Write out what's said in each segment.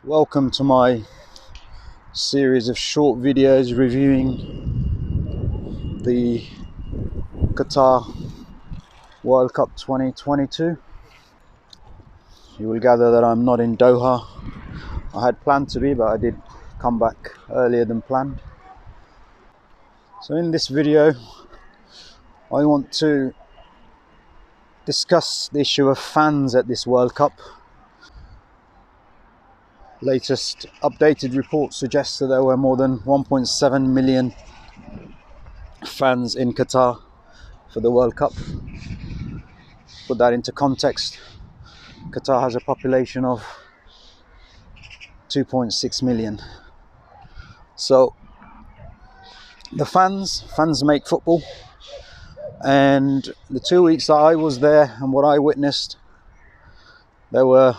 Welcome to my series of short videos reviewing the Qatar World Cup 2022. You will gather that I'm not in Doha. I had planned to be, but I did come back earlier than planned. So in this video, I want to discuss the issue of fans at this World Cup. Latest updated report suggests that there were more than 1.7 million fans in Qatar for the World Cup. Put that into context, Qatar has a population of 2.6 million. So the fans make football, and the 2 weeks that I was there and what I witnessed, there were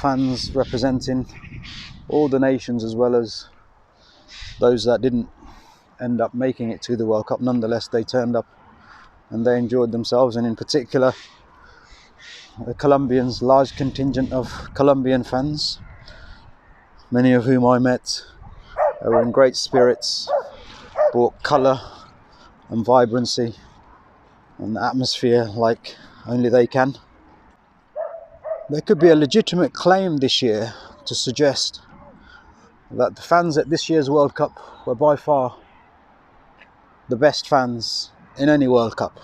fans representing all the nations as well as those that didn't end up making it to the World Cup. Nonetheless, they turned up and they enjoyed themselves, and in particular the Colombians, large contingent of Colombian fans, many of whom I met. They were in great spirits, brought colour and vibrancy and atmosphere like only they can. There could be a legitimate claim this year to suggest that the fans at this year's World Cup were by far the best fans in any World Cup.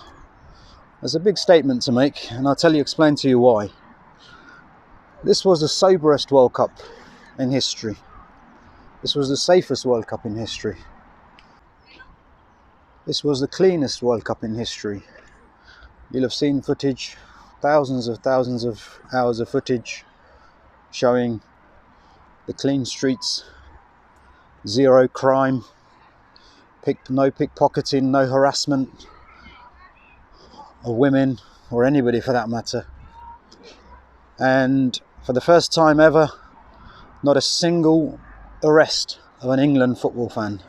There's a big statement to make, and I'll explain to you why. This was the soberest World Cup in history. This was the safest World Cup in history. This was the cleanest World Cup in history. You'll have seen footage, thousands of hours of footage showing the clean streets, zero crime, no pickpocketing, no harassment of women or anybody for that matter. And for the first time ever, not a single arrest of an England football fan.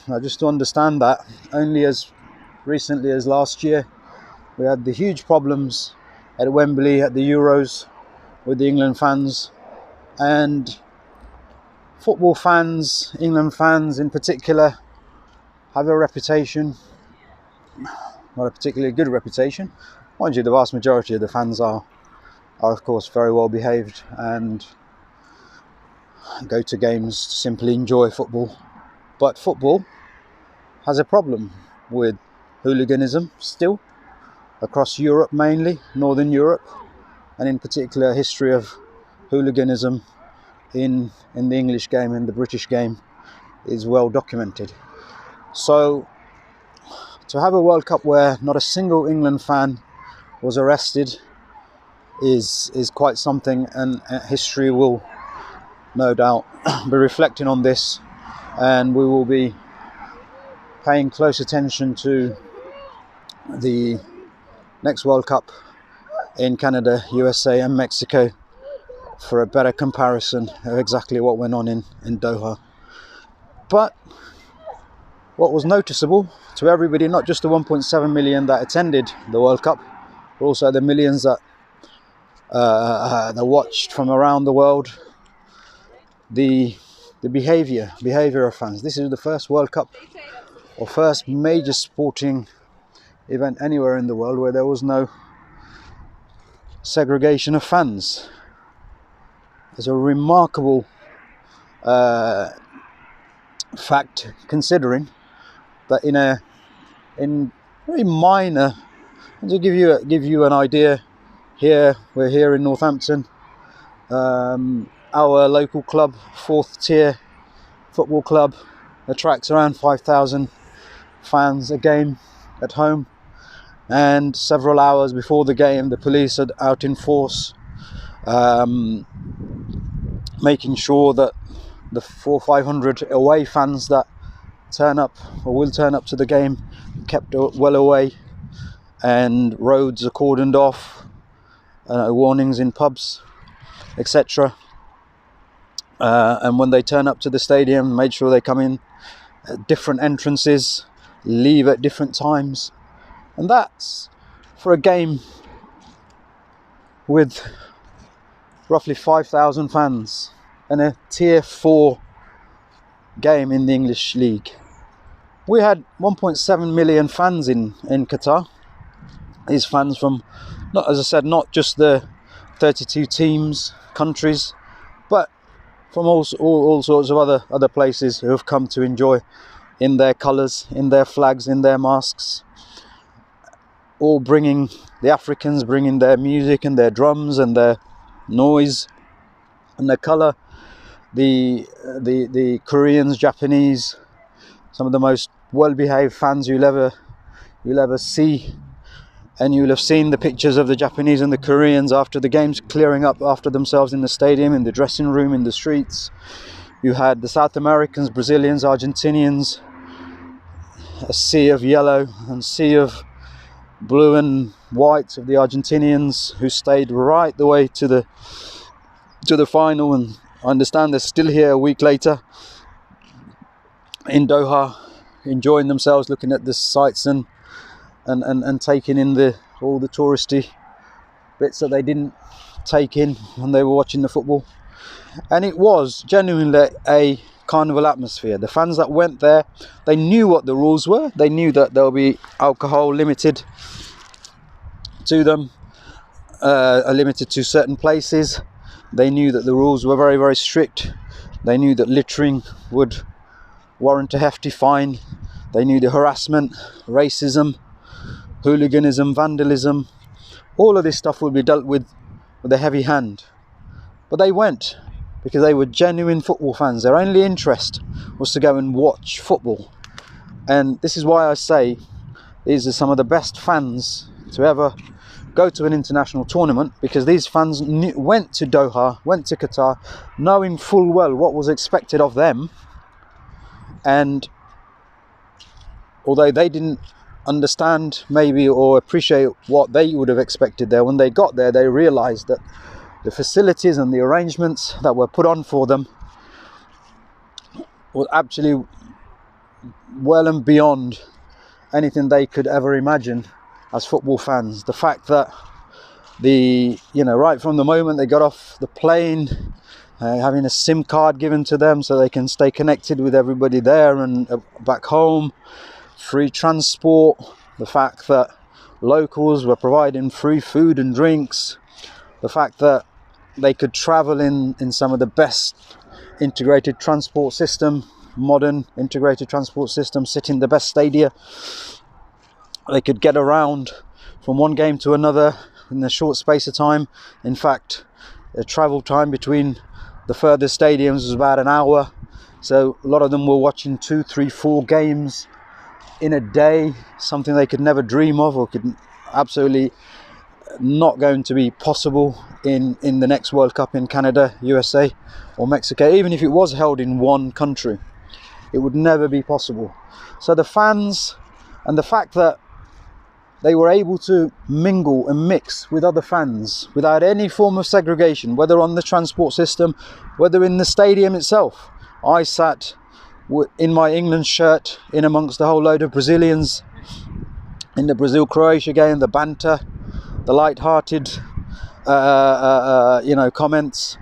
Now, just to understand that, only as recently as last year, we had the huge problems at Wembley at the Euros with the England fans, and football fans, England fans in particular, have a reputation, not a particularly good reputation. Mind you, the vast majority of the fans are of course very well behaved and go to games to simply enjoy football. But football has a problem with hooliganism still, across Europe mainly, Northern Europe, and in particular a history of hooliganism in the English game and the British game is well documented. So to have a World Cup where not a single England fan was arrested is quite something, and history will no doubt be reflecting on this, and we will be paying close attention to the next World Cup in Canada, USA and Mexico for a better comparison of exactly what went on in Doha. But what was noticeable to everybody, not just the 1.7 million that attended the World Cup, but also the millions that watched from around the world, the behaviour of fans. This is the first World Cup or first major sporting event anywhere in the world where there was no segregation of fans. It's a remarkable fact, considering that in very minor, to give you an idea, we're here in Northampton. Our local club, 4th tier football club, attracts around 5,000 fans a game at home, and several hours before the game the police are out in force, making sure that the 400-500 away fans that turn up or will turn up to the game kept well away, and roads are cordoned off, warnings in pubs, etc. And when they turn up to the stadium, made sure they come in at different entrances, leave at different times. And that's for a game with roughly 5,000 fans, and a tier 4 game in the English league. We had 1.7 million fans in Qatar. These fans from, not, as I said, not just the 32 teams, countries, but from all sorts of other places who have come to enjoy in their colours, in their flags, in their masks, all bringing, the Africans bringing their music and their drums and their noise and their colour, the Koreans, Japanese, some of the most well-behaved fans you'll ever see. And you'll have seen the pictures of the Japanese and the Koreans after the games, clearing up after themselves in the stadium, in the dressing room, in the streets. You had the South Americans, Brazilians, Argentinians, a sea of yellow and sea of blue and white of the Argentinians, who stayed right the way to the final. And I understand they're still here a week later in Doha, enjoying themselves, looking at the sights and taking in all the touristy bits that they didn't take in when they were watching the football. And it was genuinely a carnival atmosphere. The fans that went there, they knew what the rules were. They knew that there'll be alcohol limited to them, limited to certain places. They knew that the rules were very, very strict. They knew that littering would warrant a hefty fine. They knew the harassment, racism, hooliganism, vandalism, all of this stuff would be dealt with a heavy hand. But they went because they were genuine football fans. Their only interest was to go and watch football. And this is why I say these are some of the best fans to ever go to an international tournament, because these fans went to Doha, went to Qatar, knowing full well what was expected of them. And although they didn't understand maybe or appreciate what they would have expected there, when they got there they realized that the facilities and the arrangements that were put on for them were actually well and beyond anything they could ever imagine as football fans. The fact that right from the moment they got off the plane, having a SIM card given to them so they can stay connected with everybody there and back home, free transport, the fact that locals were providing free food and drinks, the fact that they could travel in some of the best integrated transport system, modern integrated transport system, sit in the best stadia. They could get around from one game to another in a short space of time. In fact, the travel time between the furthest stadiums was about an hour. So a lot of them were watching 2, 3, 4 games in a day, something they could never dream of, or could absolutely not going to be possible in the next World Cup in Canada, USA or Mexico. Even if it was held in one country, it would never be possible. So the fans, and the fact that they were able to mingle and mix with other fans without any form of segregation, whether on the transport system, whether in the stadium itself. I sat in my England shirt in amongst a whole load of Brazilians in the Brazil-Croatia game, the banter, the light-hearted comments.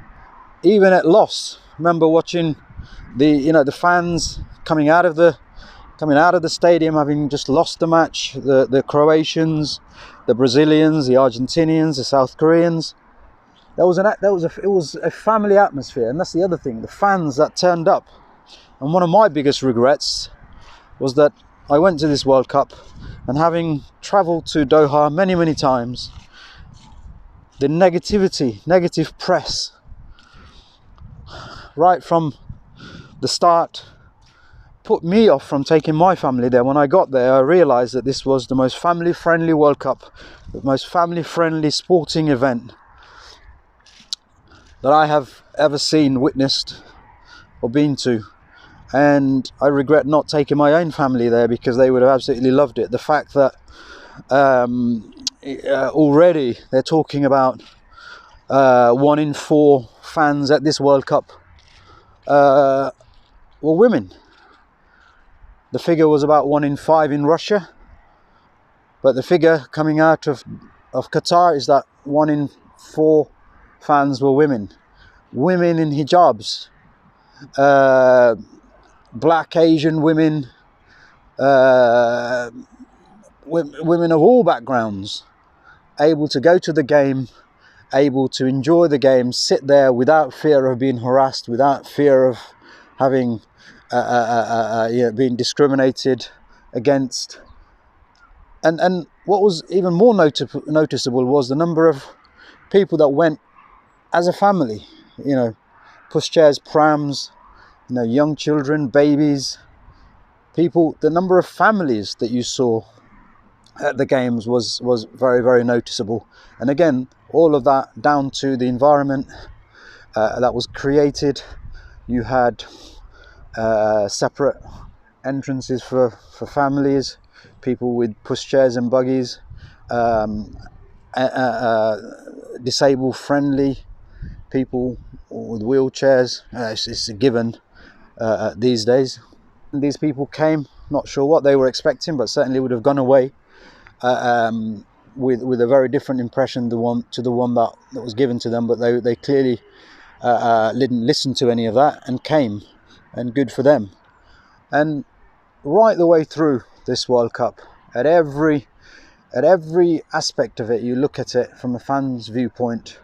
Even at loss, remember watching the fans coming out of the stadium, having just lost the match, the Croatians, the Brazilians, the Argentinians, the South Koreans. It was a family atmosphere. And that's the other thing, the fans that turned up. And one of my biggest regrets was that I went to this World Cup, and having travelled to Doha many, many times, the negative press, right from the start, put me off from taking my family there. When I got there, I realised that this was the most family-friendly World Cup, the most family-friendly sporting event that I have ever seen, witnessed, or been to. And I regret not taking my own family there, because they would have absolutely loved it. The fact that already they're talking about 1 in 4 fans at this World Cup were women. The figure was about 1 in 5 in Russia, but the figure coming out of Qatar is that 1 in 4 fans were women in hijabs, black, Asian women, women of all backgrounds, able to go to the game, able to enjoy the game, sit there without fear of being harassed, without fear of having being discriminated against. And what was even more noticeable was the number of people that went as a family, pushchairs, prams, young children, babies, people. The number of families that you saw at the games was very, very noticeable. And again, all of that down to the environment that was created. You had separate entrances for families, people with pushchairs and buggies, disabled friendly people with wheelchairs. It's a given these days. These people came, not sure what they were expecting, but certainly would have gone away with a very different impression to the one that was given to them. But they clearly didn't listen to any of that and came, and good for them. And right the way through this World Cup, at every aspect of it, you look at it from a fan's viewpoint,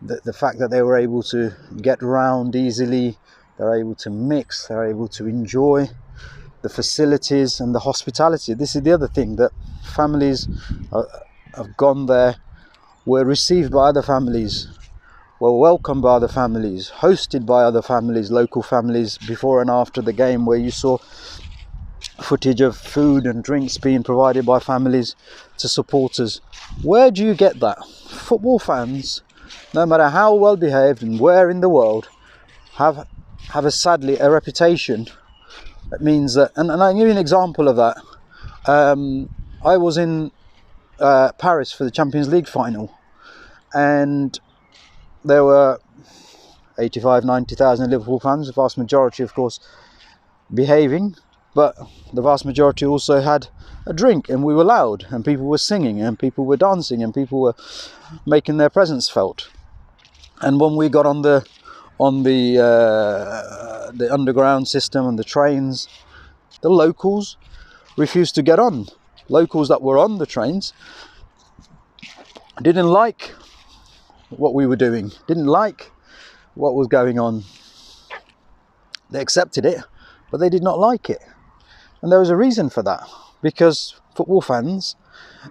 the fact that they were able to get around easily, they're able to mix, they're able to enjoy the facilities and the hospitality. This is the other thing, that families have gone there, were received by other families, were welcomed by other families, hosted by other families, local families, before and after the game, where you saw footage of food and drinks being provided by families to supporters. Where do you get that? Football fans, no matter how well behaved and where in the world, have sadly a reputation. That means that, and I'll give you an example of that. I was in Paris for the Champions League final, and there were 85-90,000 Liverpool fans, the vast majority of course behaving, but the vast majority also had a drink, and we were loud, and people were singing, and people were dancing, and people were making their presence felt. And when we got on the underground system and the trains, the locals refused to get on. Locals that were on the trains didn't like what we were doing, didn't like what was going on. They accepted it, but they did not like it. And there was a reason for that, because football fans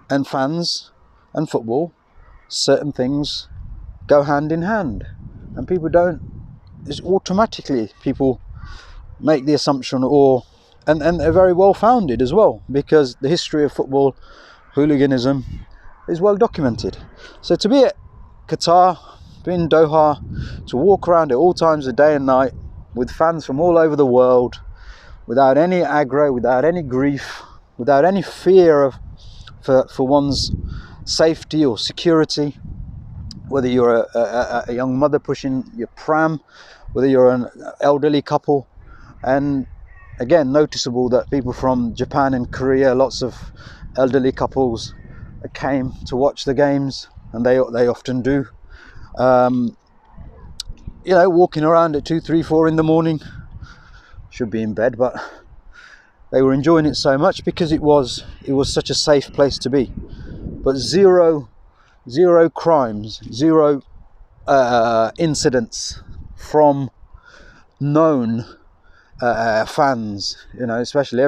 and football, certain things go hand in hand, and people don't, it's automatically people make the assumption, and they're very well founded as well, because the history of football hooliganism is well documented. So to be at Qatar, be in Doha, to walk around at all times of day and night with fans from all over the world, without any aggro, without any grief, without any fear for one's safety or security, whether you're a young mother pushing your pram, whether you're an elderly couple. And again, noticeable that people from Japan and Korea, lots of elderly couples came to watch the games, and they often do. Walking around at 2, 3, 4 in the morning, should be in bed, but they were enjoying it so much because it was such a safe place to be. But zero crimes, zero incidents from known fans. Especially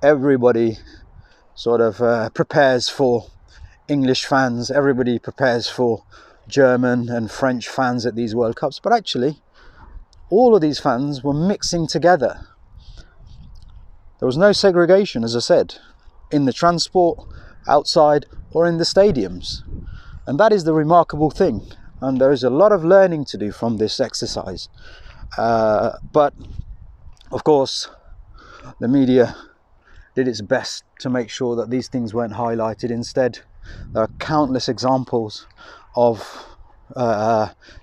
everybody sort of prepares for English fans, everybody prepares for German and French fans at these World Cups, but actually all of these fans were mixing together. There was no segregation, as I said, in the transport, outside, or in the stadiums. And that is the remarkable thing. And there is a lot of learning to do from this exercise. But, of course, the media did its best to make sure that these things weren't highlighted. Instead, there are countless examples of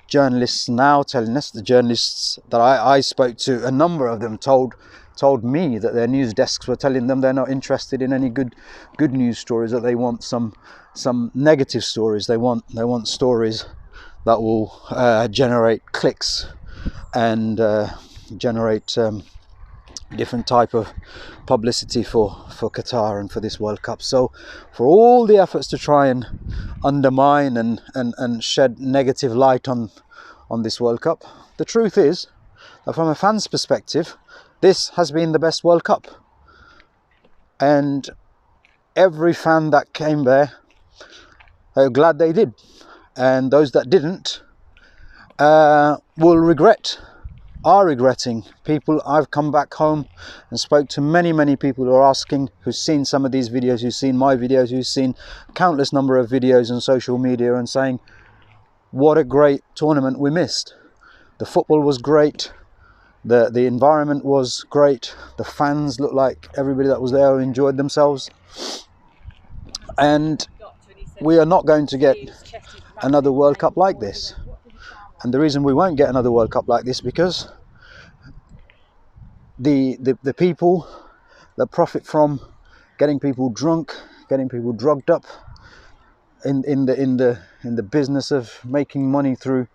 journalists now telling us, the journalists that I spoke to, a number of them told me that their news desks were telling them they're not interested in any good news stories, that they want some negative stories. They want stories that will generate clicks and generate different type of publicity for Qatar and for this World Cup. So for all the efforts to try and undermine and shed negative light on this World Cup, the truth is that from a fan's perspective, this has been the best World Cup. And every fan that came there, they're glad they did. And those that didn't are regretting. People, I've come back home and spoke to many people who are asking, who've seen some of these videos, who've seen my videos, who've seen countless number of videos on social media, and saying what a great tournament we missed. The football was great, the environment was great, the fans looked like everybody that was there enjoyed themselves, and we are not going to get another World Cup like this. And the reason we won't get another World Cup like this, because the people that profit from getting people drunk, getting people drugged up in the business of making money through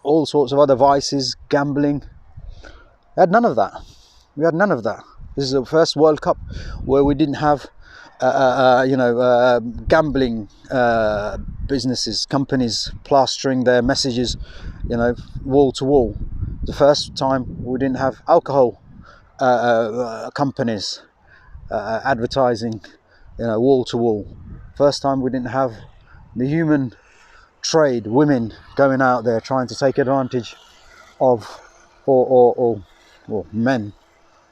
all sorts of other vices, gambling, we had none of that. We had none of that. This is the first World Cup where we didn't have gambling businesses, companies plastering their messages, wall to wall. The first time we didn't have alcohol companies advertising, wall to wall. First time we didn't have the human trade, women going out there trying to take advantage of, or men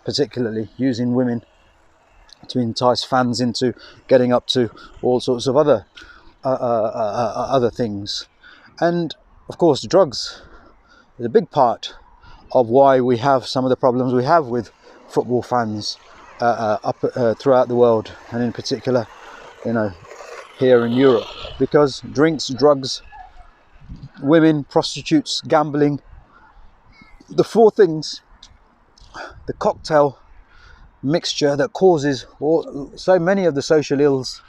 particularly using women to entice fans into getting up to all sorts of other things. And of course drugs is a big part of why we have some of the problems we have with football fans throughout the world, and in particular here in Europe, because drinks, drugs, women, prostitutes, gambling, the four things, the cocktail mixture that causes so many of the social ills,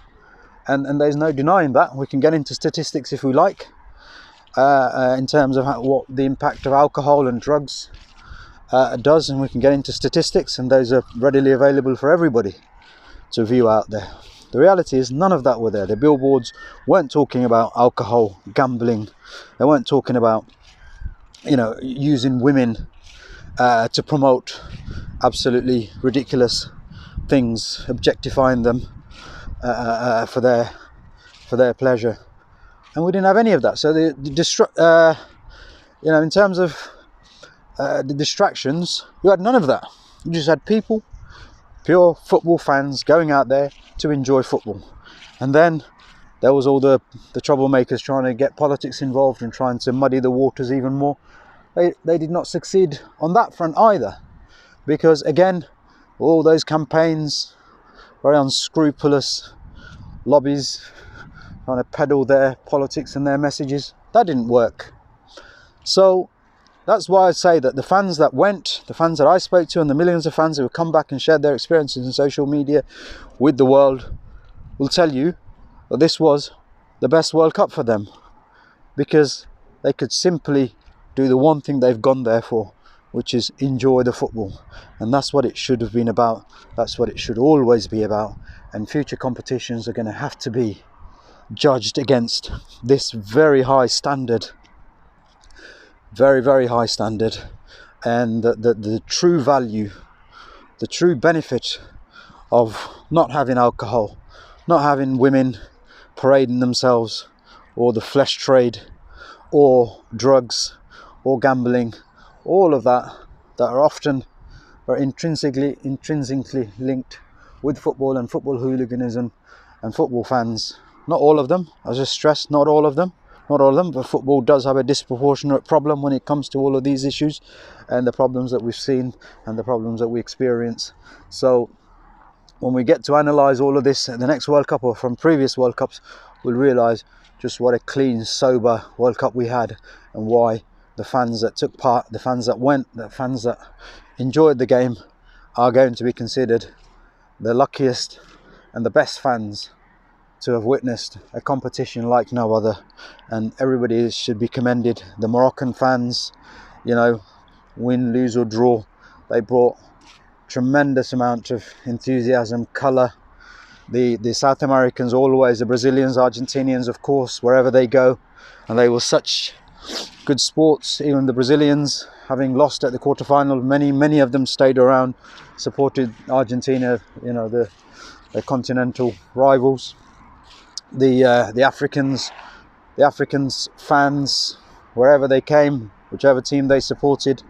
and there's no denying that. We can get into statistics if we like, in terms of what the impact of alcohol and drugs does, and we can get into statistics, and those are readily available for everybody to view out there. The reality is none of that were there. The billboards weren't talking about alcohol, gambling. They weren't talking about using women to promote absolutely ridiculous things, objectifying them for their pleasure, and we didn't have any of that. So in terms of the distractions, you had none of that. You just had people, pure football fans, going out there to enjoy football. And then there was all the troublemakers trying to get politics involved and trying to muddy the waters even more. They did not succeed on that front either, because again, all those campaigns, very unscrupulous lobbies trying to peddle their politics and their messages, that didn't work. So that's why I say that the fans that went, the fans that I spoke to, and the millions of fans who have come back and shared their experiences in social media with the world, will tell you that this was the best World Cup for them, because they could simply do the one thing they've gone there for, which is enjoy the football. And that's what it should have been about. That's what it should always be about. And future competitions are going to have to be judged against this very high standard, very high standard. And the true value, the true benefit of not having alcohol, not having women parading themselves, or the flesh trade, or drugs, or gambling, all of that are often intrinsically linked with football and football hooliganism and football fans. Not all of them, I just stress, not all of them, but football does have a disproportionate problem when it comes to all of these issues and the problems that we've seen and the problems that we experience. So when we get to analyse all of this at the next World Cup or from previous World Cups, we'll realise just what a clean, sober World Cup we had, and why the fans that took part, the fans that went, the fans that enjoyed the game are going to be considered the luckiest and the best fans to have witnessed a competition like no other, and everybody should be commended. The Moroccan fans, you know, win, lose or draw, they brought tremendous amount of enthusiasm, colour. The South Americans always, the Brazilians, Argentinians, of course, wherever they go, and they were such good sports. Even the Brazilians, having lost at the quarterfinal, many of them stayed around, supported Argentina, you know, the continental rivals. The Africans fans, wherever they came, whichever team they supported,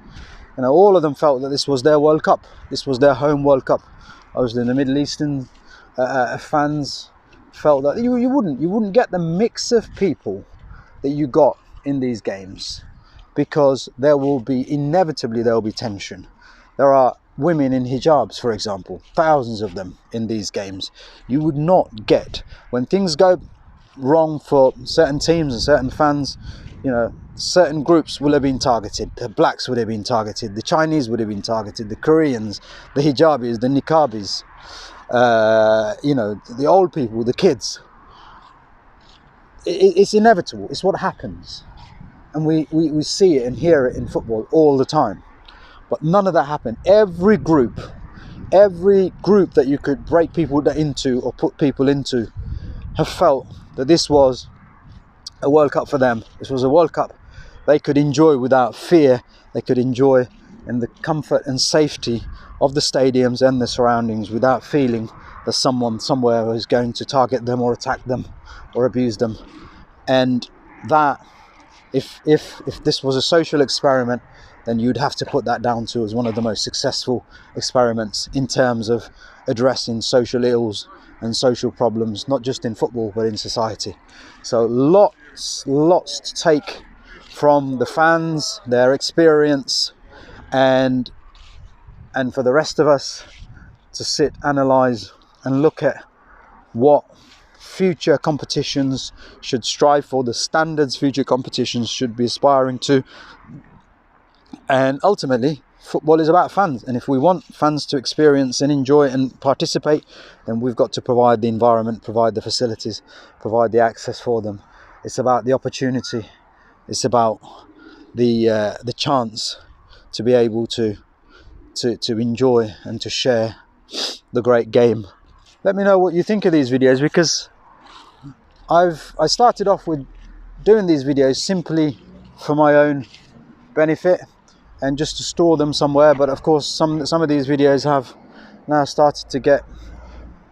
you know, all of them felt that this was their World Cup. This was their home World Cup. Obviously, the Middle Eastern fans felt that you wouldn't get the mix of people that you got in these games, because there will be tension. There are women in hijabs, for example, thousands of them in these games. You would not get, when things go wrong for certain teams and certain fans, you know, certain groups will have been targeted. The blacks would have been targeted, the Chinese would have been targeted, the Koreans, the hijabis, the niqabis, you know, the old people, the kids. It's inevitable. It's what happens, and we see it and hear it in football all the time. But none of that happened. Every group that you could break people into or put people into have felt that this was a World Cup for them. This was a World Cup they could enjoy without fear. They could enjoy in the comfort and safety of the stadiums and the surroundings, without feeling that someone somewhere was going to target them or attack them or abuse them. And that, if this was a social experiment, then you'd have to put that down to as one of the most successful experiments in terms of addressing social ills and social problems, not just in football but in society. So lots to take from the fans, their experience, and for the rest of us to sit, analyse and look at what future competitions should strive for, the standards future competitions should be aspiring to. And ultimately, football is about fans, and if we want fans to experience and enjoy and participate, then we've got to provide the environment, provide the facilities, provide the access for them. It's about the opportunity. It's about the chance to be able to enjoy and to share the great game. Let me know what you think of these videos, because I started off with doing these videos simply for my own benefit and just to store them somewhere, but of course some of these videos have now started to get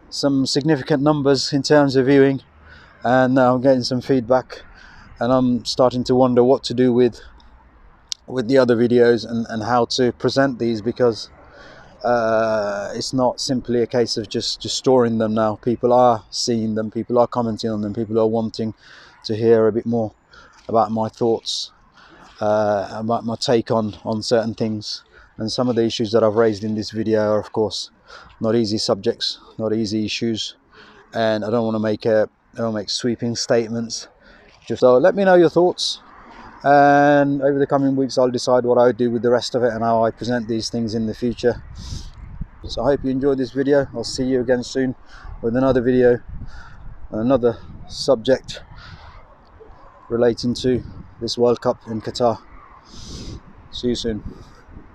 some significant numbers in terms of viewing, and now I'm getting some feedback, and I'm starting to wonder what to do with the other videos and how to present these, because it's not simply a case of just storing them now. People are seeing them, people are commenting on them, people are wanting to hear a bit more about my thoughts, about my take on certain things. And some of the issues that I've raised in this video are, of course, not easy subjects, not easy issues, and I don't want to make sweeping statements. Just so let me know your thoughts, and over the coming weeks I'll decide what I do with the rest of it and how I present these things in the future. So I hope you enjoyed this video. I'll see you again soon with another video, another subject relating to this World Cup in Qatar. See you soon.